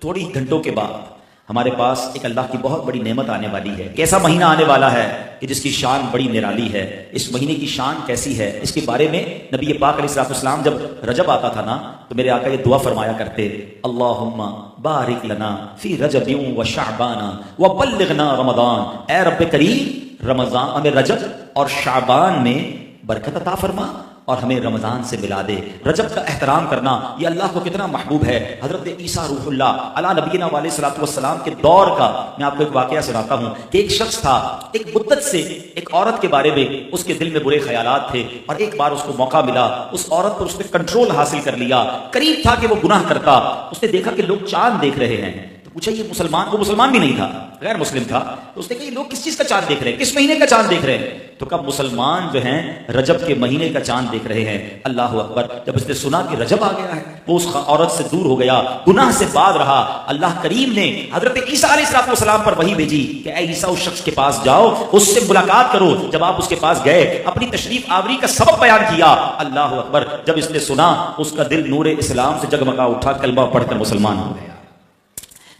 تھوڑی گھنٹوں کے بعد ہمارے پاس ایک اللہ کی بہت بڑی نعمت آنے والی ہے. کیسا مہینہ آنے والا ہے کہ جس کی شان بڑی نرالی ہے. اس مہینے کی شان کیسی ہے اس کے بارے میں نبی پاک علیہ الصلوۃ والسلام جب رجب آتا تھا نا تو میرے آقا یہ دعا فرمایا کرتے, اللہم بارک لنا فی رجب و شعبان وبلغنا رمضان. اے رب کریم رمضان ہمیں رجب اور شعبان میں برکت عطا فرما اور ہمیں رمضان سے ملا دے. رجب کا احترام کرنا یہ اللہ کو کتنا محبوب ہے. حضرت عیسیٰ روح اللہ علی نبینا علیہ الصلوۃ والسلام کے دور کا میں آپ کو ایک واقعہ سناتا ہوں کہ ایک شخص تھا, ایک مدت سے ایک عورت کے بارے میں اس کے دل میں برے خیالات تھے, اور ایک بار اس کو موقع ملا, اس عورت پر اس نے کنٹرول حاصل کر لیا. قریب تھا کہ وہ گناہ کرتا. اس نے دیکھا کہ لوگ چاند دیکھ رہے ہیں, پوچھا یہ مسلمان, وہ مسلمان بھی نہیں تھا, غیر مسلم تھا. تو اس نے کہا یہ لوگ کس چیز کا چاند دیکھ رہے ہیں, کس مہینے کا چاند دیکھ رہے ہیں؟ تو کہا مسلمان جو ہیں رجب کے مہینے کا چاند دیکھ رہے ہیں. اللہ اکبر. جب اس نے سنا کہ رجب آ گیا ہے وہ اس عورت سے دور ہو گیا, گناہ سے باز رہا. اللہ کریم نے حضرت عیسیٰ علیہ السلام پر وحی بھیجی کہ اے عیسیٰ اس شخص کے پاس جاؤ, اس سے ملاقات کرو. جب آپ اس کے پاس گئے اپنی تشریف آوری کا سبب بیان کیا. اللہ اکبر. جب اس نے سنا اس کا دل نور اسلام سے جگمگا اٹھا, کلمہ پڑھ کر مسلمان ہو گیا.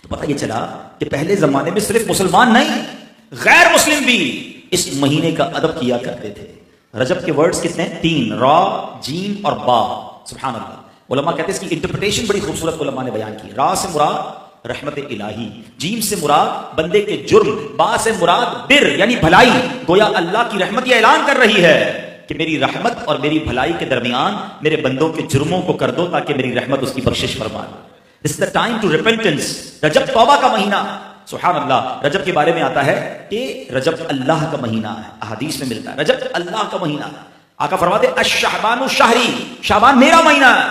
پتہ یہ چلا کہ پہلے زمانے میں صرف مسلمان نہیں غیر مسلم بھی اس مہینے کا ادب کیا کرتے تھے. رجب کے ورڈز کتنے ہیں؟ 3, را, جیم اور با. سبحان اللہ. علماء کہتے ہیں اس کی انٹرپریٹیشن بڑی خوبصورت علماء نے بیان کی. را سے مراد رحمت الہی, جیم سے مراد بندے کے جرم, با سے مراد بر یعنی بھلائی. گویا اللہ کی رحمت یہ اعلان کر رہی ہے کہ میری رحمت اور میری بھلائی کے درمیان میرے بندوں کے جرموں کو کر دو تاکہ میری رحمت اس کی بخشش فرما دے. This is the time to repentance. رجب توبہ کا مہینہ. سبحان اللہ. رجب کے بارے میں آتا ہے کہ رجب اللہ کا مہینہ ہے, احادیث میں ملتا ہے رجب اللہ کا مہینہ ہے. آقا فرماتے الشعبان شہری, شعبان میرا مہینہ ہے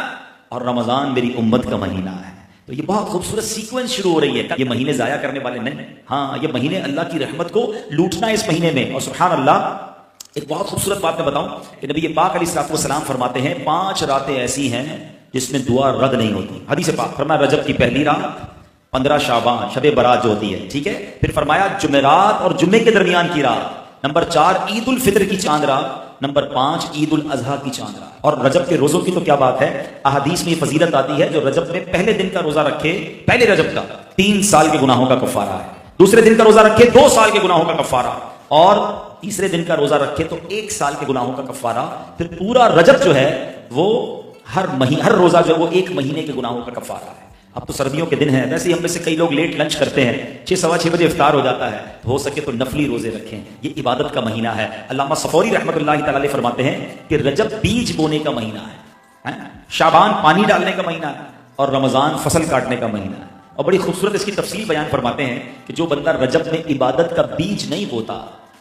اور رمضان میری امت کا مہینہ ہے. تو یہ بہت خوبصورت سیکوینس شروع ہو رہی ہے. یہ مہینے ضائع کرنے والے نہیں, ہاں یہ مہینے اللہ کی رحمت کو لوٹنا ہے اس مہینے میں. اور سبحان اللہ ایک بہت خوبصورت بات میں بتاؤں کہ نبی پاک علیہ الصلوۃ والسلام فرماتے ہیں 5 راتیں ایسی ہیں جس میں دعا رد نہیں ہوتی. حدیث پاک فرمایا رجب کی پہلی رات, 15 شعبان شب برات جو ہوتی ہے, ٹھیک ہے. پھر فرمایا جمعرات اور جمعے کے درمیان کی رات. نمبر 4 عید الفطر کی چاند رات. نمبر 5 عید الاضحیٰ کی چاند رات. اور رجب کے روزوں کی تو کیا بات ہے, احادیث میں یہ فضیلت آتی ہے جو رجب میں پہلے دن کا روزہ رکھے, پہلے رجب کا 3 سال کے گناہوں کا کفارہ ہے. دوسرے دن کا روزہ رکھے 2 سال کے گناہوں کا کفارہ, اور تیسرے دن کا روزہ رکھے تو 1 سال کے گناہوں کا کفارہ. پھر پورا رجب جو ہے وہ ہر روزہ جو ہے وہ 1 مہینے کے گناہوں کا کفارہ ہے. اب تو سردیوں کے دن ہیں, ویسے ہی ہم میں سے کئی لوگ لیٹ لنچ کرتے ہیں, 6 سوا 6 بجے افطار ہو جاتا ہے. ہو سکے تو نفلی روزے رکھیں, یہ عبادت کا مہینہ ہے. علامہ صفوری رحمۃ اللہ تعالی علیہ فرماتے ہیں کہ رجب بیج بونے کا مہینہ ہے, شعبان پانی ڈالنے کا مہینہ ہے, اور رمضان فصل کاٹنے کا مہینہ ہے. اور بڑی خوبصورت اس کی تفصیل بیان فرماتے ہیں کہ جو بندہ رجب میں عبادت کا بیج نہیں بوتا,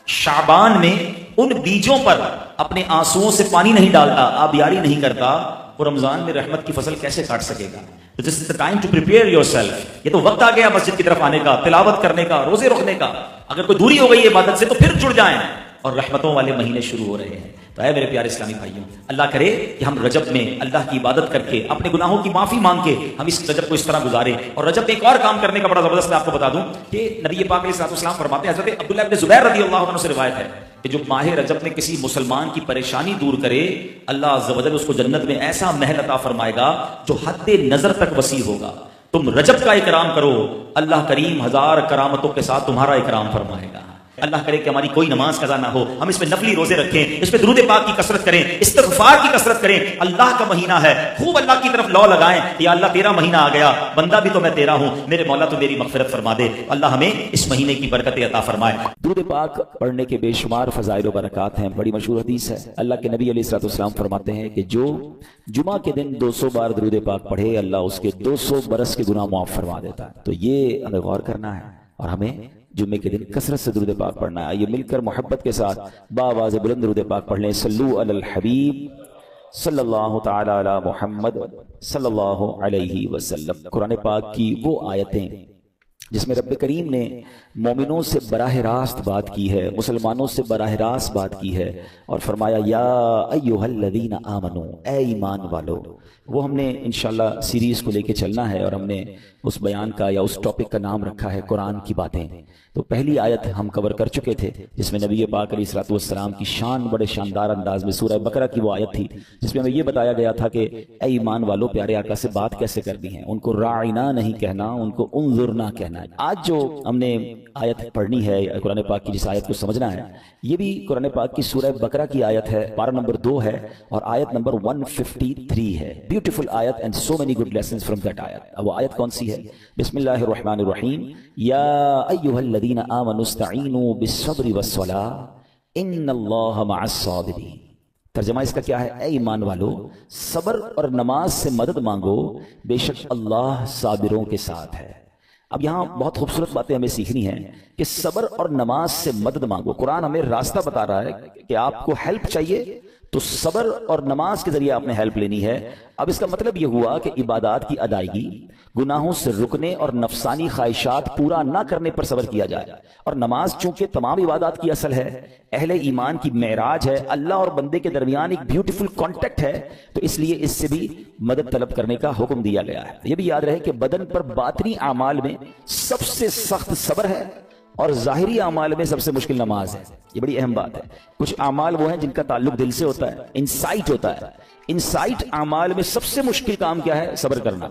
شعبان میں ان بیجوں پر اپنے آنسوؤں سے پانی نہیں ڈالتا, آبیاری نہیں کرتا, وہ رمضان میں رحمت کی فصل کیسے کاٹ سکے گا؟ تو دس از the time to prepare yourself. یہ تو وقت آ گیا مسجد کی طرف آنے کا, تلاوت کرنے کا, روزے رکھنے کا. اگر کوئی دوری ہو گئی عبادت سے تو پھر جڑ جائیں, اور رحمتوں والے مہینے شروع ہو رہے ہیں. تو اے میرے پیارے اسلامی بھائیوں, اللہ کرے کہ ہم رجب میں اللہ کی عبادت کر کے اپنے گناہوں کی معافی مانگ کے ہم اس رجب کو اس طرح گزاریں. اور رجب میں ایک اور کام کرنے کا بڑا زبردست میں آپ کو بتا دوں کہ نبی پاک علیہ الصلوۃ والسلام فرماتے ہیں, حضرت عبداللہ ابن زبیر رضی اللہ عنہ سے روایت ہے کہ جو ماہ رجب میں کسی مسلمان کی پریشانی دور کرے, اللہ عز و جل اس کو جنت میں ایسا محل عطا فرمائے گا جو حد نظر تک وسیع ہوگا. تم رجب کا اکرام کرو, اللہ کریم 1000 کرامتوں کے ساتھ تمہارا اکرام فرمائے گا. اللہ کرے کہ ہماری کوئی نماز قضا نہ ہو, ہم اس میں نفلی روزے رکھیں, اس میں درود پاک کی کثرت کریں, استغفار کی کثرت کریں. اللہ کا مہینہ ہے, خوب اللہ کی طرف لو لگائیں, یا اللہ تیرا مہینہ آ گیا, بندہ بھی تو میں تیرا ہوں, میرے مولا تو میری مغفرت فرما دے. اللہ ہمیں اس مہینے کی برکتیں عطا فرمائے. درود پاک پڑھنے کے بے شمار فضائل و برکات ہیں. بڑی مشہور حدیث ہے, اللہ کے نبی علیہ الصلوۃ والسلام فرماتے ہیں کہ جو جمعہ کے دن 200 بار درود پاک پڑھے, اللہ اس کے 200 برس کے گناہ معاف فرما دیتا ہے. تو یہ ہمیں غور کرنا ہے, اور ہمیں جمعے کے دن کثرت سے درود پاک پڑھنا ہے. آئیے مل کر محبت کے ساتھ باواز بلند درود پاک پڑھ لیں. صلو علی الحبیب صلی اللہ تعالی علی محمد صلی اللہ علیہ وسلم. قرآن پاک کی وہ آیتیں جس میں رب کریم نے مومنوں سے براہ راست بات کی ہے، مسلمانوں سے براہ راست بات کی ہے، اور فرمایا یا ایھا الذین آمنو، اے ایمان والو۔ وہ ہم نے انشاءاللہ سیریز کو لے کے چلنا ہے، اور ہم نے اس بیان کا یا اس ٹاپک کا نام رکھا ہے قرآن کی باتیں۔ تو پہلی آیت ہم کور کر چکے تھے جس میں نبی پاک علیہ الصلوۃ والسلام کی شان بڑے شاندار انداز میں، سورہ بقرہ کی وہ آیت تھی جس میں ہمیں یہ بتایا گیا تھا کہ اے ایمان والو، پیارے آقا سے بات کیسے کرنی ہے، ان کو راعنا نہیں کہنا، ان کو انظرنا کہنا ہے۔ آج جو ہم نے آیت پڑھنی ہے قرآن پاک کی، جس آیت کو سمجھنا ہے، یہ بھی قرآن پاک کی سورہ بقرہ کی آیت ہے، پارہ نمبر 2 ہے اور آیت نمبر 153 ہے۔ بیوٹیفل آیت and so many good lessons from that آیت۔ اب وہ آیت کون سی ہے؟ بسم اللہ الرحمن الرحیم، یا ایھا الذین آمنوا استعینوا بالصبر والصلاۃ ان اللہ مع الصابرین۔ ترجمہ اس کا کیا ہے؟ اے ایمان والو، صبر اور نماز سے مدد مانگو، بے شک اللہ صابروں کے ساتھ ہے۔ اب یہاں بہت خوبصورت باتیں ہمیں سیکھنی ہیں کہ صبر اور نماز سے مدد مانگو۔ قرآن ہمیں راستہ بتا رہا ہے کہ آپ کو ہیلپ چاہیے تو صبر اور نماز کے ذریعے آپ نے ہیلپ لینی ہے۔ اب اس کا مطلب یہ ہوا کہ عبادات کی ادائیگی، گناہوں سے رکنے اور نفسانی خواہشات پورا نہ کرنے پر صبر کیا جائے، اور نماز چونکہ تمام عبادات کی اصل ہے، اہل ایمان کی معراج ہے، اللہ اور بندے کے درمیان ایک بیوٹیفل کانٹیکٹ ہے، تو اس لیے اس سے بھی مدد طلب کرنے کا حکم دیا گیا ہے۔ یہ بھی یاد رہے کہ بدن پر باطنی اعمال میں سب سے سخت صبر ہے اور ظاہری اعمال میں سب سے مشکل نماز ہے۔ یہ بڑی اہم بات ہے۔ کچھ اعمال وہ ہیں جن کا تعلق دل سے ہوتا ہے، انسائٹ ہوتا ہے۔ انسائٹ اعمال میں سب سے مشکل کام کیا ہے؟ صبر کرنا۔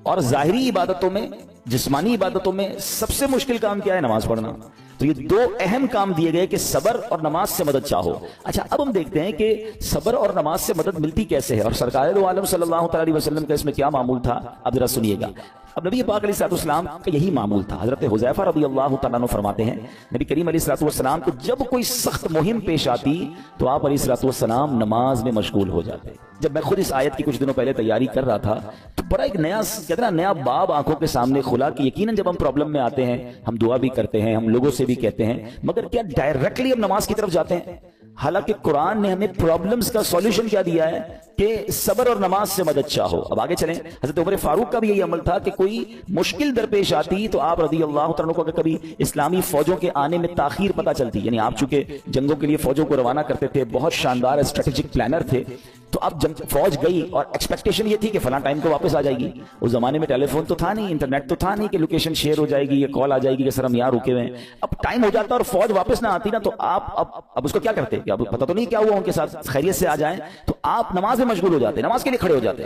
اور ظاہری عبادتوں میں، جسمانی عبادتوں میں سب سے مشکل کام کیا ہے؟ نماز پڑھنا۔ تو یہ دو اہم کام دیے گئے کہ صبر اور نماز سے مدد چاہو۔ اچھا، اب ہم دیکھتے ہیں کہ صبر اور نماز سے مدد ملتی کیسے ہے، اور سرکار دو عالم صلی اللہ تعالی وسلم کا اس میں کیا معمول تھا، اب ذرا سنیے گا۔ اب نبی پاک علیہ الصلوۃ والسلام کا یہی معمول تھا۔ حضرت حذیفہ رضی اللہ تعالیٰ عنہ فرماتے ہیں، نبی کریم علیہ الصلوۃ والسلام کو جب کوئی سخت مہم پیش آتی تو آپ علیہ الصلوۃ والسلام نماز میں مشغول ہو جاتے۔ جب میں خود اس آیت کی کچھ دنوں پہلے تیاری کر رہا تھا تو بڑا ایک نیا باب آنکھوں کے سامنے کھلا کہ یقیناً جب ہم پرابلم میں آتے ہیں ہم دعا بھی کرتے ہیں، ہم لوگوں سے بھی کہتے ہیں، مگر کیا ڈائریکٹلی ہم نماز کی طرف جاتے ہیں؟ حالانکہ قرآن نے ہمیں پرابلمز کا سولوشن کیا دیا ہے کہ صبر اور نماز سے مدد چاہو۔ اب آگے چلیں، حضرت عمر فاروق کا بھی یہی عمل تھا کہ کوئی مشکل درپیش آتی تو آپ رضی اللہ تعالیٰ کو کبھی اسلامی فوجوں کے آنے میں تاخیر پتہ چلتی، یعنی آپ چونکہ جنگوں کے لیے فوجوں کو روانہ کرتے تھے، بہت شاندار اسٹریٹجک پلانر تھے، تو اب جب فوج گئی اور ایکسپیکٹیشن یہ تھی کہ فلاں ٹائم کو واپس آ جائے گی۔ اس زمانے میں ٹیلی فون تو تھا نہیں، انٹرنیٹ تو تھا نہیں کہ لوکیشن شیئر ہو جائے گی یا کال آ جائے گی کہ سر ہم یہاں رکے ہوئے ہیں۔ اب ٹائم ہو جاتا اور فوج واپس نہ آتی نا، تو آپ اب اس کو کیا کرتے کہ اب پتہ تو نہیں کیا ہوا ان کے ساتھ، خیریت سے آ جائیں، تو آپ نماز میں مشغول ہو جاتے، نماز کے لیے کھڑے ہو جاتے۔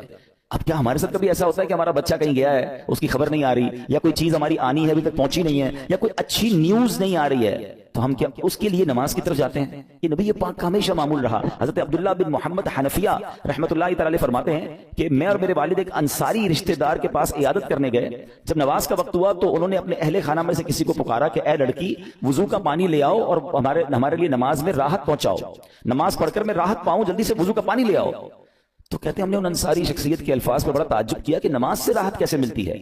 اب کیا ہمارے ساتھ کبھی ایسا ہوتا ہے کہ ہمارا بچہ کہیں گیا ہے، اس کی خبر نہیں آ رہی، یا کوئی چیز ہماری آنی ہے ابھی تک پہنچی نہیں ہے، یا کوئی اچھی نیوز نہیں آ رہی ہے، تو ہم کیا اس کے لیے نماز کی طرف جاتے ہیں؟ یہ نبی پاک کا ہمیشہ معمول رہا۔ حضرت عبداللہ بن محمد حنفیہ رحمۃ اللہ تعالی فرماتے ہیں کہ میں اور میرے والد ایک انصاری رشتہ دار کے پاس عیادت کرنے گئے۔ جب نماز کا وقت ہوا تو انہوں نے اپنے اہل خانہ میں سے کسی کو پکارا کہ اے لڑکی، وضو کا پانی لے آؤ اور ہمارے لیے نماز میں راحت پہنچاؤ، نماز پڑھ کر میں راحت پاؤں، جلدی سے وضو کا پانی لے آؤ۔ تو کہتے ہیں ہم نے ان انصاری شخصیت کے الفاظ پر بڑا تعجب کیا کہ نماز سے راحت کیسے ملتی ہے؟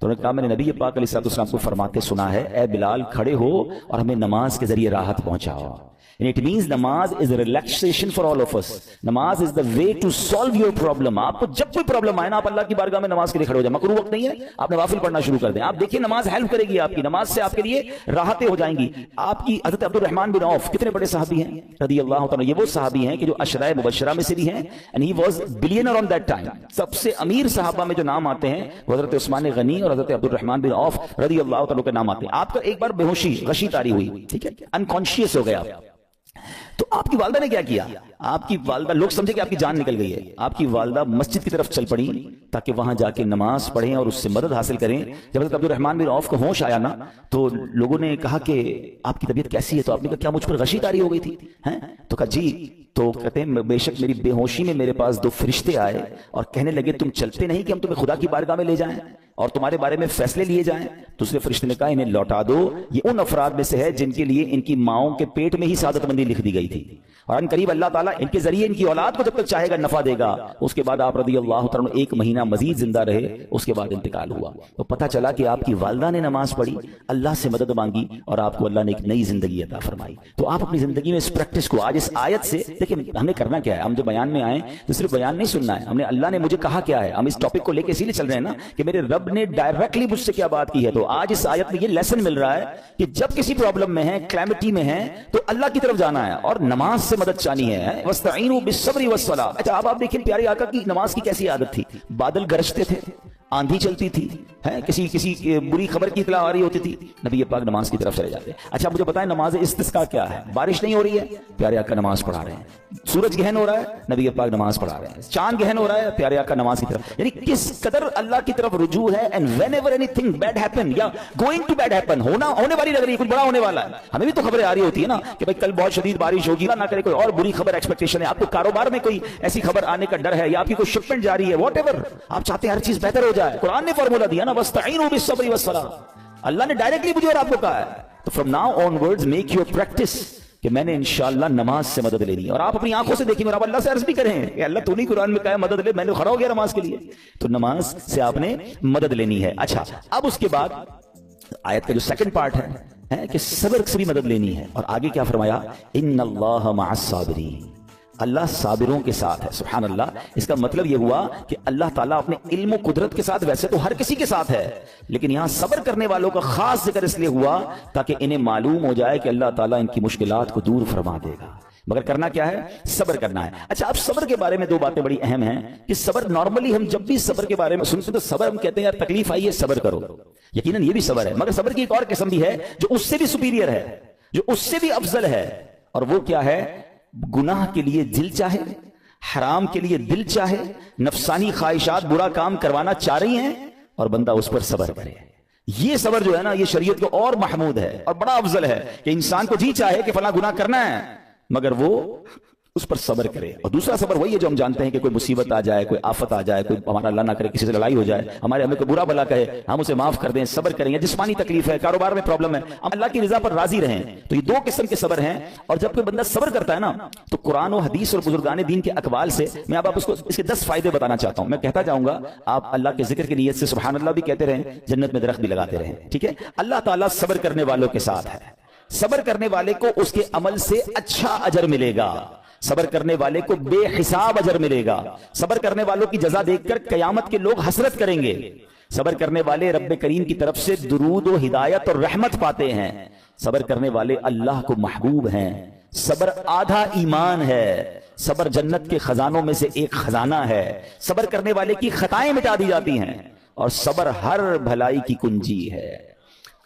تو انہوں نے کہا میں نے نبی پاک علیہ السلام کو فرماتے سنا ہے، اے بلال کھڑے ہو اور ہمیں نماز کے ذریعے راحت پہنچاؤ۔ It means نماز is a relaxation for all of us. نماز is the way to solve your problem. آپ کو جب کوئی پرابلم آئے نا، آپ اللہ کی بارگاہ میں نماز کے لیے کھڑے ہو جائیں، مکروہ وقت نہیں ہے، آپ نوافل پڑھنا شروع کر دیں۔ آپ دیکھیں نماز ہیلپ کرے گی آپ کی، نماز سے آپ کے لیے راحتیں ہو جائیں گی۔ آپ کی حضرت عبد الرحمن بن عوف کتنے بڑے صحابی ہیں رضی اللہ تعالیٰ، یہ وہ صحابی ہیں کہ جو عشرہ مبشرہ میں سے بھی ہیں، and he was billionaire on that time۔ سب سے امیر صحابہ میں جو نام آتے ہیں وہ حضرت عثمان غنی اور حضرت عبد الرحمن بن عوف رضی اللہ تعالیٰ کے نام آتے ہیں۔ آپ کا ایک بار بے ہوشی، غشی طاری ہوئی، ٹھیک ہے، انکانشیس ہو گیا، تو آپ کی والدہ نے کیا کیا؟ آپ کی والدہ، لوگ سمجھے کہ آپ کی جان نکل گئی ہے، آپ کی والدہ مسجد کی طرف چل پڑی تاکہ وہاں جا کے نماز پڑھیں اور اس سے مدد حاصل کریں۔ جب حضرت عبد الرحمن بن عوف کو ہوش آیا نا تو لوگوں نے کہا کہ آپ کی طبیعت کیسی ہے؟ تو آپ نے کہا کیا مجھ پر غشی طاری ہو گئی تھی؟ تو کہا جی۔ تو کہتے ہیں بے شک میری بے ہوشی میں میرے پاس دو فرشتے آئے اور کہنے لگے تم چلتے نہیں کہ ہم تمہیں خدا کی بارگاہ میں لے جائیں اور تمہارے بارے میں فیصلے لیے جائیں؟ دوسرے فرشتے نے کہا انہیں لوٹا دو، یہ ان افراد میں سے ہے جن کے لیے ان کی ماؤں کے پیٹ میں ہی سعادت مندی لکھ دی گئی تھی، اور ان قریب اللہ تعالیٰ ان کے ذریعے ان کی اولاد کو جب تک چاہے گا نفع دے گا۔ اس کے بعد آپ رضی اللہ تعالیٰ ایک مہینہ مزید زندہ رہے، اس کے بعد انتقال ہوا۔ تو پتہ چلا کہ آپ کی والدہ نے نماز پڑھی، اللہ سے مدد مانگی اور آپ کو اللہ نے ایک نئی زندگی عطا فرمائی۔ تو آپ اپنی زندگی میں اس پریکٹس کو آج اس آیت سے دیکھیں، ہم نے کرنا کیا ہے؟ ہم جو بیان میں آئے تو صرف بیان نہیں سننا ہے، ہم نے اللہ نے مجھے کہا کیا ہے، ہم اس ٹاپک کو لے کے اسی لیے چل رہے ہیں نا کہ میرے رب نے ڈائریکٹلی مجھ سے کیا بات کی ہے. تو آج اس آیت میں یہ لیسن مل رہا ہے کہ جب کسی پرابلم میں ہیں, کلیمٹی میں ہیں, تو اللہ کی طرف جانا ہے اور نماز سے مدد چاہنی ہے. وَاسْتَعِينُوا بِالصَّبْرِ وَالصَّلَاةِ. اچھا اب آپ دیکھیں پیارے آقا کی نماز کی کیسی عادت تھی. بادل گرجتے تھے, آندھی چلتی تھی, کسی بری خبر کی اطلاع آ رہی ہوتی تھی, نبی پاک نماز کی طرف چلے جاتے. اچھا مجھے بتائیں نماز استسقاء کیا ہے؟ بارش نہیں ہو رہی ہے, پیارے آقا نماز پڑھا رہے ہیں. سورج گہن ہو رہا ہے, نبی پاک نماز پڑھا رہے ہیں. چاند گہن ہو رہا ہے, پیارے آقا نماز کی طرف. یعنی کس قدر اللہ کی طرف رجوع ہے. And whenever anything bad happen یا گوئنگ ٹو بیڈ ہیپن, ہونے والی لگ رہی ہے, کچھ بڑا ہونے والا ہے. ہمیں بھی تو خبریں آ رہی ہوتی ہے نا کہ بھائی کل بہت شدید بارش ہوگی, نہ کرے کوئی اور بری خبر ایکسپیکٹیشن ہے. آپ کو کاروبار میں کوئی ایسی خبر آنے کا ڈر ہے, یا آپ کی کوئی شپمنٹ جاری ہے, واٹ ایور آپ چاہتے ہیں ہر چیز بہتر ہو جائے. قرآن نے فارمولا دیا نا, وَاسْتَعِينُوا بِالصَّبْرِ وَالصَّلَاةِ. اللہ نے ڈائریکٹلی مجھے اور آپ کو کہا ہے. تو from now on words make your practice کہ میں نے انشاءاللہ نماز سے مدد لینی ہے. اور آپ اپنی آنکھوں سے دیکھیں اور آپ اللہ سے عرض بھی کریں کہ اللہ تو نہیں قرآن میں کہا ہے مدد لے, میں نے کھڑا ہو گیا نماز کے لیے. تو نماز سے آپ نے مدد لینی ہے. اچھا اب اس کے بعد آیت کا جو سیکنڈ پارٹ ہے کہ صبر سے بھی مدد لینی ہے. اور آگے کیا فرمایا, ان اللہ مع الصابرین, اللہ صابروں کے ساتھ ہے. سبحان اللہ. اس کا مطلب یہ ہوا کہ اللہ تعالیٰ اپنے علم و قدرت کے ساتھ ویسے تو ہر کسی کے ساتھ ہے, لیکن یہاں صبر کرنے والوں کا خاص ذکر اس لیے ہوا تاکہ انہیں معلوم ہو جائے کہ اللہ تعالیٰ ان کی مشکلات کو دور فرما دے گا. مگر کرنا کیا ہے؟ صبر کرنا ہے. اچھا اب صبر کے بارے میں دو باتیں بڑی اہم ہیں کہ صبر نارملی ہم جب بھی صبر کے بارے میں سنتے ہیں تو صبر ہم کہتے ہیں یار تکلیف آئی ہے صبر کرو. یقیناً یہ بھی صبر ہے, مگر صبر کی ایک اور قسم بھی ہے جو اس سے بھی سپیریئر ہے, جو اس سے بھی افضل ہے. اور وہ کیا ہے؟ گناہ کے لیے دل چاہے, حرام کے لیے دل چاہے, نفسانی خواہشات برا کام کروانا چاہ رہی ہیں اور بندہ اس پر صبر کرے. یہ صبر جو ہے نا یہ شریعت کو اور محمود ہے اور بڑا افضل ہے کہ انسان کو جی چاہے کہ فلاں گناہ کرنا ہے مگر وہ اس پر صبر کرے. اور دوسرا صبر وہی ہے جو ہم جانتے ہیں کہ کوئی مصیبت آ جائے, کوئی آفت آ جائے, کوئی ہمارا اللہ نہ کرے کسی سے لڑائی ہو جائے, ہمارے ہمیں کوئی برا بلا کہے, ہم اسے معاف کر دیں, صبر کریں. جسمانی تکلیف ہے, کاروبار میں پرابلم ہے, ہم اللہ کی رضا پر راضی رہیں. تو یہ دو قسم کے صبر ہیں. اور جب کوئی بندہ صبر کرتا ہے نا تو قرآن و حدیث اور بزرگان دین کے اقوال سے میں اب آپ اس کے 10 فائدے بتانا چاہتا ہوں. میں کہتا جاؤں گا, آپ اللہ کے ذکر کی نیت سے سبحان اللہ بھی کہتے رہیں, جنت میں درخت بھی لگاتے رہیں. ٹھیک ہے. اللہ تعالیٰ صبر کرنے والوں کے ساتھ ہے. صبر کرنے والے کو اس کے عمل سے اچھا اجر ملے گا, صبر کرنے والے کو بے حساب اجر ملے گا, صبر کرنے والوں کی جزا دیکھ کر قیامت کے لوگ حسرت کریں گے. صبر کرنے والے رب کریم کی طرف سے درود و ہدایت اور رحمت پاتے ہیں. صبر کرنے والے اللہ کو محبوب ہیں. صبر آدھا ایمان ہے. صبر جنت کے خزانوں میں سے ایک خزانہ ہے. صبر کرنے والے کی خطائیں مٹا دی جاتی ہیں اور صبر ہر بھلائی کی کنجی ہے.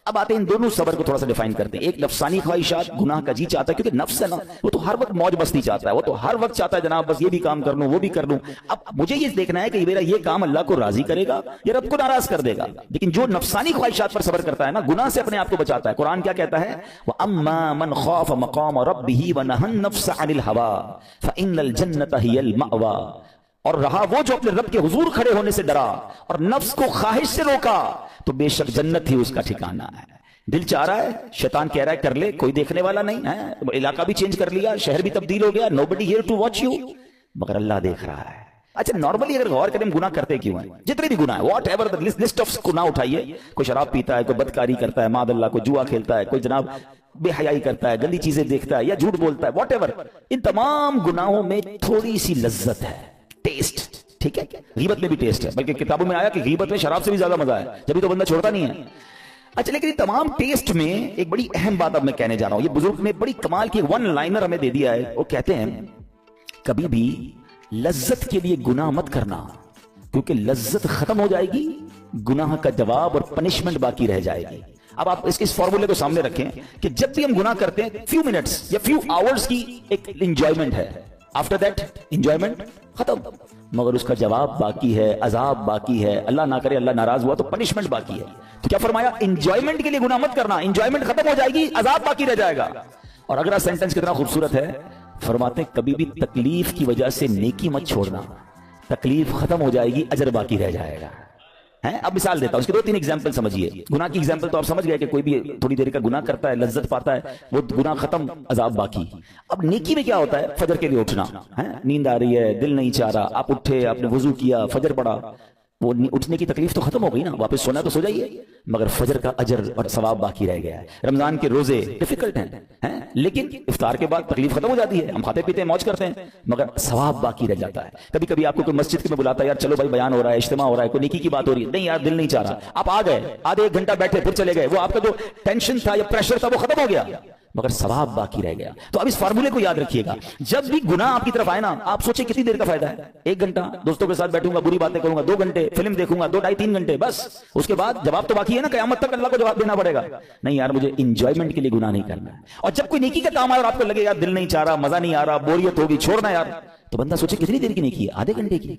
اب آتے ہیں ان دونوں صبر کو تھوڑا سا ڈیفائن کرتے ہیں. ایک نفسانی خواہشات, گناہ کا جی چاہتا ہے, کیونکہ نفس ہے نا وہ تو ہر وقت موج مستی چاہتا ہے, وہ تو ہر وقت چاہتا ہے جناب بس یہ بھی کام کر لوں وہ بھی کر لوں. اب مجھے یہ دیکھنا ہے کہ میرا یہ کام اللہ کو راضی کرے گا یا رب کو ناراض کر دے گا. لیکن جو نفسانی خواہشات پر صبر کرتا ہے نا, گناہ سے اپنے آپ کو بچاتا ہے, قرآن کیا کہتا ہے, وَأَمَّا مَنْ خَافَ مَقَامَ رَبِّهِ وَنَهَى النَّفْسَ عَنِ الْهَوَىٰ فَإِنَّ الْجَنَّةَ هِيَ الْمَأْوَىٰ. اور رہا وہ جو اپنے رب کے حضور کھڑے ہونے سے ڈرا اور نفس کو خواہش سے روکا تو بے شک جنت ہی اس کا ٹھکانہ ہے. دل چاہ رہا ہے, شیطان کہہ رہا ہے کر لے, کوئی دیکھنے والا نہیں ہے, علاقہ بھی چینج کر لیا, شہر بھی تبدیل ہو گیا, nobody here to watch you, مگر اللہ دیکھ رہا ہے. اچھا نارملی اگر غور کریں گناہ کرتے کیوں ہیں, جتنے بھی گناہ ہیں واٹ ایور لسٹ آف گناہ اٹھائیے, کوئی شراب پیتا ہے, کوئی بدکاری کرتا ہے, معاذ اللہ, کوئی جوا کھیلتا ہے, کوئی جناب بے حیائی کرتا ہے, گندی چیزیں دیکھتا ہے یا جھوٹ بولتا ہے, واٹ ایور, ان تمام گناہوں میں تھوڑی سی لذت ہے, ٹیسٹ. ٹھیک ہے, غیبت میں بھی ٹیسٹ ہے, بلکہ کتابوں میں آیا کہ غیبت میں شراب سے بھی زیادہ مزہ ہے, جبھی تو بندہ چھوڑتا نہیں ہے. اچھا لیکن تمام ٹیسٹ میں ایک بڑی اہم بات اب میں کہنے جا رہا ہوں. یہ بزرگ نے بڑی کمال کی ون لائنر ہمیں دے دیا ہے. وہ کہتے ہیں کبھی بھی لذت کے لیے گناہ مت کرنا, کیونکہ لذت ختم ہو جائے گی, گناہ کا جواب اور پنشمنٹ باقی رہ جائے گی. اب آپ اس فارمولے کو سامنے رکھیں کہ جب بھی ہم گناہ کرتے ہیں فیو منٹس یا فیو آورز کی ایک انجوائمنٹ ہے, آفٹر دیٹ انجوائمنٹ ختم, مگر اس کا جواب باقی ہے, عذاب باقی ہے, اللہ نہ کرے اللہ ناراض ہوا تو پنشمنٹ باقی ہے. تو کیا فرمایا, انجوائمنٹ کے لیے گناہ مت کرنا, انجوائمنٹ ختم ہو جائے گی, عذاب باقی رہ جائے گا. اور اگلا سینٹنس کتنا خوبصورت ہے, فرماتے ہیں کبھی بھی تکلیف کی وجہ سے نیکی مت چھوڑنا, تکلیف ختم ہو جائے گی, اجر باقی رہ جائے گا. اب مثال دیتا ہوں, اس کے 2-3 ایگزامپل سمجھیے. گناہ کی ایگزامپل تو آپ سمجھ گئے کہ کوئی بھی تھوڑی دیر کا گناہ کرتا ہے, لذت پاتا ہے, وہ گناہ ختم, عذاب باقی. اب نیکی میں کیا ہوتا ہے, فجر کے لیے اٹھنا, نیند آ رہی ہے, دل نہیں چاہ رہا, آپ اٹھے, آپ نے وضو کیا, فجر پڑھا, وہ اٹھنے کی تکلیف تو ختم ہو گئی نا, واپس سونا تو سو جائیے. مگر فجر کا اجر اور ثواب باقی رہ گیا ہے۔ رمضان کے روزے ڈیفیکلٹ ہیں لیکن افطار کے بعد تکلیف ختم ہو جاتی ہے، ہم کھاتے پیتے ہیں، موج کرتے ہیں، مگر ثواب باقی رہ جاتا ہے۔ کبھی کبھی آپ کو کوئی مسجد میں بلاتا ہے، یار چلو بھائی بیان ہو رہا ہے، اجتماع ہو رہا ہے، کوئی نیکی کی بات ہو رہی ہے، نہیں یار دل نہیں چاہ رہا، آپ آ گئے، آدھے ایک گھنٹہ بیٹھے پھر چلے گئے، وہ آپ کا جو ٹینشن تھا یا پریشر تھا وہ ختم ہو گیا، مگر ثواب باقی رہ گیا۔ تو اب اس فارمولے کو یاد رکھیے گا، جب بھی گناہ آپ کی طرف آئے نا، آپ سوچیں کتنی دیر کا فائدہ ہے، 1 گھنٹہ دوستوں کے ساتھ بیٹھوں گا، بری باتیں کروں گا، 2 گھنٹے فلم دیکھوں گا، 2 ڈھائی 3 گھنٹے، بس اس کے بعد جواب تو باقی ہے نا، قیامت تک اللہ کو جواب دینا پڑے گا۔ نہیں یار مجھے انجوائمنٹ کے لیے گناہ نہیں کرنا ہے۔ اور جب کوئی نیکی کا کام آئے اور آپ کو لگے یار دل نہیں چاہ رہا، مزہ نہیں آ رہا، بوریت ہوگی، چھوڑنا یار، تو بندہ سوچے کتنی دیر کی نیکی ہے، آدھے گھنٹے کی،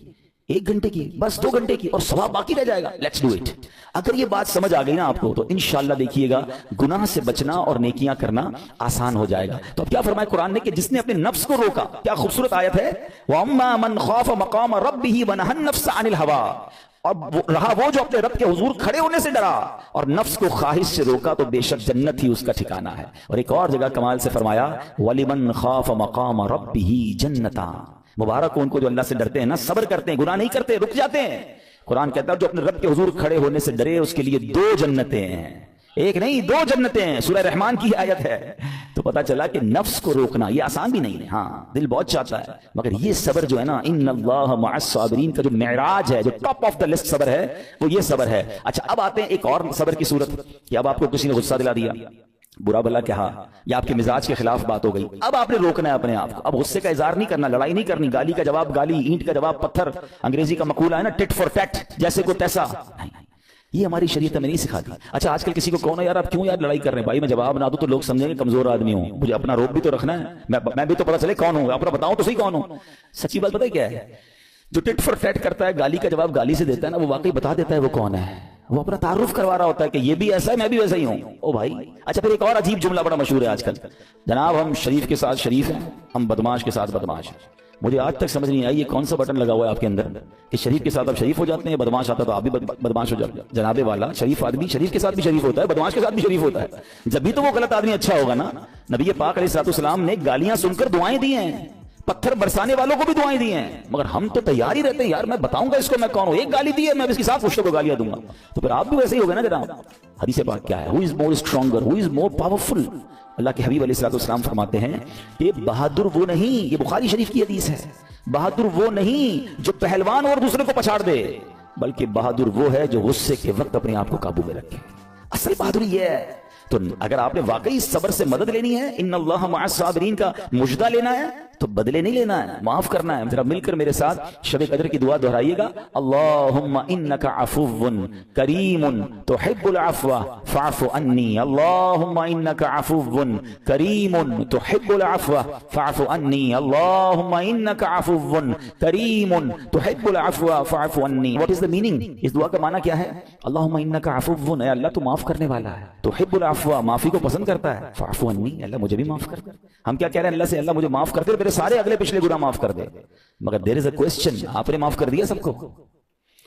1 گھنٹے کی، بس 2 گھنٹے کی، اور ثواب باقی رہ جائے گا، لیٹس ڈو اٹ۔ اگر یہ بات سمجھ آ گئی نا آپ کو تو انشاءاللہ دیکھیے گا گناہ سے بچنا اور نیکیاں کرنا آسان ہو جائے گا۔ تو اب کیا فرمایا قرآن نے کہ جس نے اپنے نفس کو روکا، کیا خوبصورت آیت ہے، وَأَمَّا مَنْ خَافَ مَقَامَ رَبِّهِ وَنَهَى النَّفْسَ عَنِ الْهَوَىٰ، اور رہا وہ جو اپنے رب کے حضور کھڑے ہونے سے ڈرا اور نفس کو خواہش سے روکا تو بے شک جنت ہی اس کا ٹھکانہ ہے۔ اور ایک اور جگہ کمال سے فرمایا وَلِمَنْ خَافَ مَقَامَ رَبِّهِ جَنَّتَانِ، مبارک ہو ان کو جو اللہ سے ڈرتے ہیں نا، صبر کرتے ہیں، گناہ نہیں کرتے، رک جاتے ہیں۔ قرآن کہتا ہے جو اپنے رب کے حضور کھڑے ہونے سے ڈرے اس کے لیے 2 جنتیں ہیں، 1 نہیں 2 جنتیں ہیں، سورہ رحمان کی آیت ہے۔ تو پتا چلا کہ نفس کو روکنا یہ آسان بھی نہیں ہے، ہاں دل بہت چاہتا ہے، مگر یہ صبر جو ہے نا، ان اللہ مع الصابرین کا جو معراج ہے، جو ٹاپ آف دا لسٹ صبر ہے، وہ یہ صبر ہے۔ اچھا اب آتے ہیں ایک اور صبر کی صورت کہ اب آپ کو کسی نے غصہ دلا دیا، برا بھلا کہا یا آپ کے مزاج کے خلاف بات ہو گئی، اب آپ نے روکنا ہے اپنے آپ کو، اب غصے کا اظہار نہیں کرنا، لڑائی نہیں کرنی، گالی کا جواب گالی، اینٹ کا جواب پتھر، انگریزی کا مقولہ ہے نا ٹٹ فار ٹیٹ، جیسے کو تیسا، یہ ہماری شریعت میں نہیں سکھاتی۔ اچھا آج کل کسی کو کہو نا یار آپ کیوں یار لڑائی کر رہے ہیں، بھائی میں جواب نہ دوں تو لوگ سمجھیں گے کمزور آدمی ہوں، مجھے اپنا روپ بھی تو رکھنا ہے، میں بھی تو پتا چلے کون ہوں، اپنا بتاؤں تو صحیح کون ہوں۔ سچی بات پتہ ہے کیا ہے، جو ٹٹ فار ٹیٹ کرتا ہے، گالی کا جواب گالی سے دیتا ہے نا، وہ واقعی بتا دیتا ہے وہ کون ہے، وہ اپنا تعارف کروا رہا ہوتا ہے کہ یہ بھی ایسا ہے میں بھی ویسا ہی ہوں، او بھائی۔ اچھا پھر ایک اور عجیب جملہ بڑا مشہور ہے آج کل، جناب ہم شریف کے ساتھ شریف ہیں، ہم بدماش کے ساتھ بدماش ہیں۔ مجھے آج تک سمجھ نہیں آئی یہ کون سا بٹن لگا ہوا ہے آپ کے اندر کہ شریف کے ساتھ آپ شریف ہو جاتے ہیں، بدماش آتا تو آپ بھی بدماش ہو جاتے ہیں۔ جناب والا شریف آدمی شریف کے ساتھ بھی شریف ہوتا ہے، بدماش کے ساتھ بھی شریف ہوتا ہے، جب بھی تو وہ غلط آدمی اچھا ہوگا نا۔ نبی پاک علیہ السلام نے گالیاں سن کر دعائیں دی ہیں، پتھر برسانے والوں کو بھی دعائیں دی ہیں، مگر ہم تو تیار ہی رہتے ہیں یار میں بتاؤں گا اس کو میں کون ہوں، ایک گالی دی ہے میں اس کے ساتھ پشتوں کو گالیاں دوں گا، تو پھر آپ بھی ویسے ہی ہوگے نا جناب۔ حدیث پاک کیا ہے، who is more stronger, who is more powerful؟ اللہ کے حبیب علیہ السلام فرماتے ہیں کہ بہادر وہ نہیں، یہ بخاری شریف کی حدیث ہے، بہادر وہ نہیں جو پہلوان اور دوسرے کو پچھاڑ دے، بلکہ بہادر وہ ہے جو غصے کے وقت اپنے آپ کو قابو میں رکھے۔ اصل بہادری یہ ہے۔ تو اگر آپ نے واقعی صبر سے مدد لینی ہے، ان اللہ مع الصابرین کا مجدہ لینا ہے، تو بدلے نہیں لینا ہے، معاف کرنا ہے۔ ذرا مل کر میرے ساتھ شب قدر کی دعا دہرائیے گا، اللہم انک عفو کریم تحب العفو فاعف عنی، اللہم انک عفو کریم تحب العفو فاعف عنی، اللہم انک عفو کریم تحب العفو فاعف عنی۔ What is the meaning؟ اس دعا کا معنی کیا ہے؟ اللہم انک عفو، اے اللہ تو معاف کرنے والا ہے، تحب العفو معافی کو پسند کرتا ہے، فاعف عنی، اللہ مجھے بھی معاف کر۔ ہم کیا کہہ رہے ہیں اللہ سے، اللہ مجھے معاف کر دے، میرے سارے اگلے پچھلے گناہ معاف کر دے، مگر دیر از اے کوسچن، آپ نے معاف کر دیا سب کو؟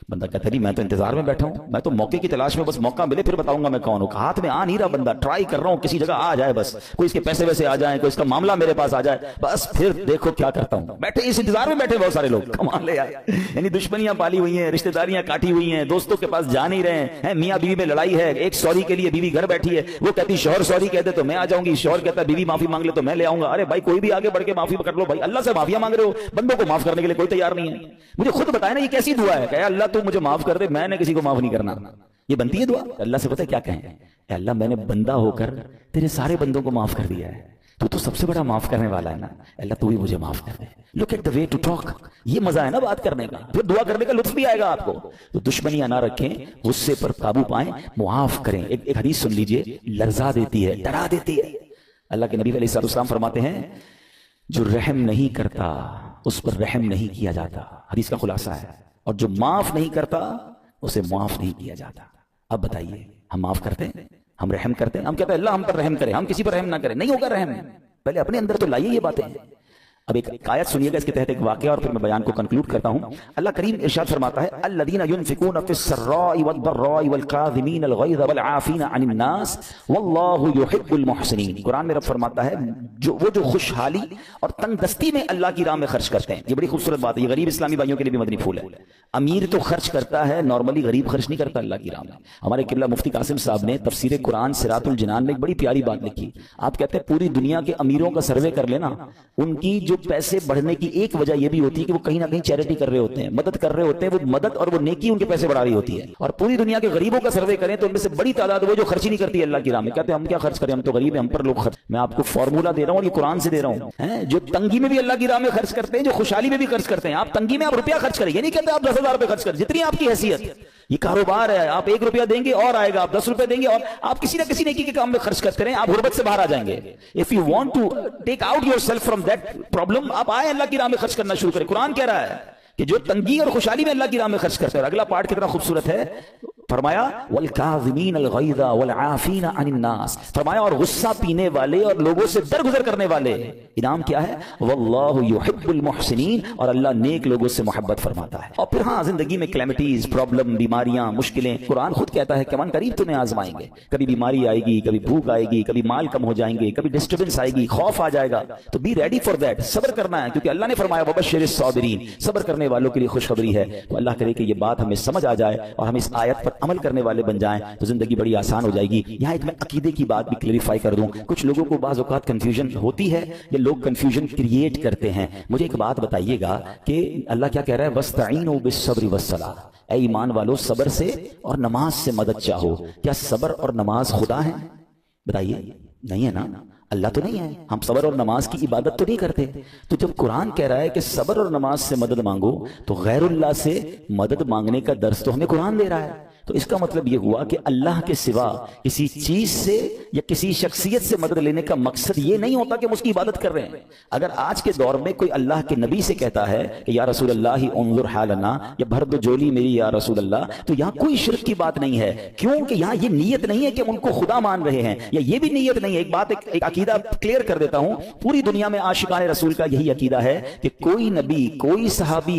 بندہ کہتا نہیں میں تو انتظار میں بیٹھا ہوں، میں تو موقع کی تلاش میں، بس موقع ملے پھر بتاؤں گا میں کون ہوں، ہاتھ میں آ نہیں رہا بندہ، ٹرائی کر رہا ہوں کسی جگہ آ جائے، بس کوئی اس کے پیسے ویسے آ جائیں، کوئی اس کا معاملہ میرے پاس آ جائے، بس پھر دیکھو کیا کرتا ہوں۔ بیٹھے اس انتظار میں بیٹھے بہت سارے لوگ، کمال ہے یار، یعنی دشمنیاں پالی ہوئی ہیں، رشتہ داریاں کاٹی ہوئی ہیں، دوستوں کے پاس جا نہیں رہے ہیں، میاں بیوی میں لڑائی ہے، ایک سوری کے لیے بیوی گھر بیٹھی ہے، وہ کہتی شوہر سوری کہتے تو میں آ جاؤں گی، شوہر کہتا ہے بیوی معافی مانگ لے تو میں لے آؤں گا۔ ارے بھائی کوئی بھی آگے بڑھ کے معافی کر لو بھائی، اللہ سے معافیاں مانگ رہے ہو، بندوں کو معاف کرنے کے لیے کوئی تیار نہیں ہے۔ مجھے خود بتائے نا یہ کیسی دعا ہے کہ اللہ تو مجھے معاف کر دے، میں نے کسی کو معاف نہیں کرنا، یہ بنتی ہے دعا؟ اللہ سے پتہ ہے کیا کہیں، اے اللہ میں نے بندہ ہو کر تیرے سارے بندوں کو معاف کر دیا ہے، تو سب سے بڑا معاف کرنے والا ہے نا، اللہ تو بھی مجھے معاف کر دے۔ Look at the way to talk, یہ مزہ ہے نا بات کرنے کا، پھر دعا کرنے کا لطف بھی آئے گا آپ کو۔ تو دشمنیاں نہ رکھیں، غصے پر قابو پائیں، معاف کریں۔ ایک حدیث سن لیجئے، لرزا دیتی ہے، ڈرا دیتی ہے۔ اللہ کے نبی علیہ السلام فرماتے ہیں جو رحم نہیں کرتا اس پر رحم نہیں کیا جاتا، حدیث کا خلاصہ ہے، اور جو معاف نہیں کرتا اسے معاف نہیں کیا جاتا۔ اب بتائیے ہم معاف کرتے ہیں، ہم رحم کرتے ہیں، ہم کہتے ہیں اللہ ہم پر رحم کرے، ہم کسی پر رحم نہ کریں، نہیں ہوگا رحم۔ پہلے اپنے اندر تو لائیے یہ باتیں، اب ایک آیت سنیے گا اس کے تحت ایک واقعہ اور پھر میں بیان کو کنکلوڈ کرتا ہوں. اللہ کریم ارشاد فرماتا ہے الذین ینفقون فی السراء والضراء والکاظمین الغیظ والعافین عن الناس واللہ یحب المحسنین. قرآن میں رب فرماتا ہے وہ جو خوشحالی اور تنگ دستی میں اللہ کی راہ میں خرچ کرتے ہیں. یہ بڑی خوبصورت بات ہے. یہ غریب اسلامی بھائیوں کے لیے بھی مدنی پھول ہے. امیر تو خرچ کرتا ہے نارملی, غریب خرچ نہیں کرتا اللہ کی راہ میں. ہمارے قبلہ مفتی قاسم صاحب نے تفسیر قرآن صراط الجنان میں ایک بڑی پیاری بات لکھی. آپ کہتے ہیں پوری دنیا کے امیروں کا سروے کر لینا, ان کی جو پیسے بڑھنے کی ایک وجہ یہ بھی ہوتی ہے کہ وہ کہیں نہ کہیں چیریٹی کر رہے ہوتے ہیں, مدد کر رہے ہوتے ہیں. وہ مدد اور وہ نیکی ان کے پیسے بڑھا رہی ہوتی ہے. اور پوری دنیا کے غریبوں کا سروے کریں تو ان میں سے بڑی تعداد وہ جو خرچ ہی نہیں کرتی اللہ کی راہ میں. کہتے ہیں ہم کیا خرچ کریں, ہم تو غریب ہیں, ہم پر لوگ خرچ. میں آپ کو فارمولا دے رہا ہوں اور یہ قرآن سے دے رہا ہوں. جو تنگی میں بھی اللہ کی راہ میں خرچ کرتے ہیں, جو خوشحالی میں بھی خرچ کرتے ہیں. آپ تنگی میں آپ روپیہ خرچ کریں, یہ نہیں کہتے آپ 10,000 روپے خرچ کریں, جتنی آپ کی حیثیت. یہ کاروبار ہے, آپ 1 روپیہ دیں گے اور آئے گا, آپ 10 روپے دیں گے اور آپ کسی نہ کسی نیکی کے کام میں خرچ کرتے رہیں, آپ غربت سے باہر آ جائیں گے. If you want to take out yourself from that problem, آپ آئے اللہ کی راہ میں خرچ کرنا شروع کریں. قرآن کہہ رہا ہے کہ جو تنگی اور خوشحالی میں اللہ کی راہ میں خرچ کرتے ہیں. اور اگلا پارٹ کتنا خوبصورت ہے, فرمایا والکاظمین الغیظ والعافین عن الناس, فرمایا اور غصہ پینے والے اور لوگوں سے درگزر کرنے والے. انعام کیا ہے, واللہ یحب المحسنین, اور اللہ نیک لوگوں سے محبت فرماتا ہے. اور پھر ہاں زندگی میں کلیمٹیز, پرابلم, بیماریاں, مشکلیں, قرآن خود کہتا ہے کہ من قریب تمہیں آزمائیں گے. کبھی بیماری آئے گی, کبھی بھوک آئے گی, کبھی مال کم ہو جائیں گے, کبھی ڈسٹربنس آئے گی, خوف آ جائے گا. تو بی ریڈی فار دیٹ, صبر کرنا ہے, کیونکہ اللہ نے فرمایا وبشر الصابرین, صبر کرنے والوں کے لیے خوشخبری ہے. تو اللہ کرے کہ یہ بات ہمیں سمجھ آ جائے اور ہم اس آیت پر عمل کرنے والے بن جائیں تو زندگی بڑی آسان ہو جائے گی. یہاں ایک میں عقیدے کی بات بھی کلیریفائی کر دوں. کچھ لوگوں کو بعض اوقات کنفیوژن ہوتی ہے یا لوگ کنفیوژن کریٹ کرتے ہیں. مجھے ایک بات بتائیے گا کہ اللہ کیا کہہ رہا ہے, وَاسْتَعِينُوا بِالصَّبْرِ وَالصَّلَاةِ, اے ایمان والو صبر سے اور نماز سے مدد چاہو. کیا صبر اور نماز خدا ہیں؟ بتائیے, نہیں ہے نا, اللہ تو نہیں ہے. ہم صبر اور نماز کی عبادت تو نہیں کرتے. تو جب قرآن کہہ رہا ہے کہ صبر اور نماز سے مدد مانگو, تو غیر اللہ سے مدد مانگنے کا درس تو ہمیں قرآن دے رہا ہے. تو اس کا مطلب یہ ہوا کہ اللہ کے سوا کسی چیز سے یا کسی شخصیت سے مدد لینے کا مقصد یہ نہیں ہوتا کہ ہم اس کی عبادت کر رہے ہیں. اگر آج کے دور میں کوئی اللہ کے نبی سے کہتا ہے کہ یا رسول اللہ انظر حالنا, یا بھر دو جولی میری یا رسول اللہ, تو یہاں کوئی شرک کی بات نہیں ہے. کیونکہ یہاں یہ نیت نہیں ہے کہ ان کو خدا مان رہے ہیں, یا یہ بھی نیت نہیں ہے. ایک بات, ایک عقیدہ کلیئر کر دیتا ہوں. پوری دنیا میں عاشقان رسول کا یہی عقیدہ ہے کہ کوئی نبی, کوئی صحابی,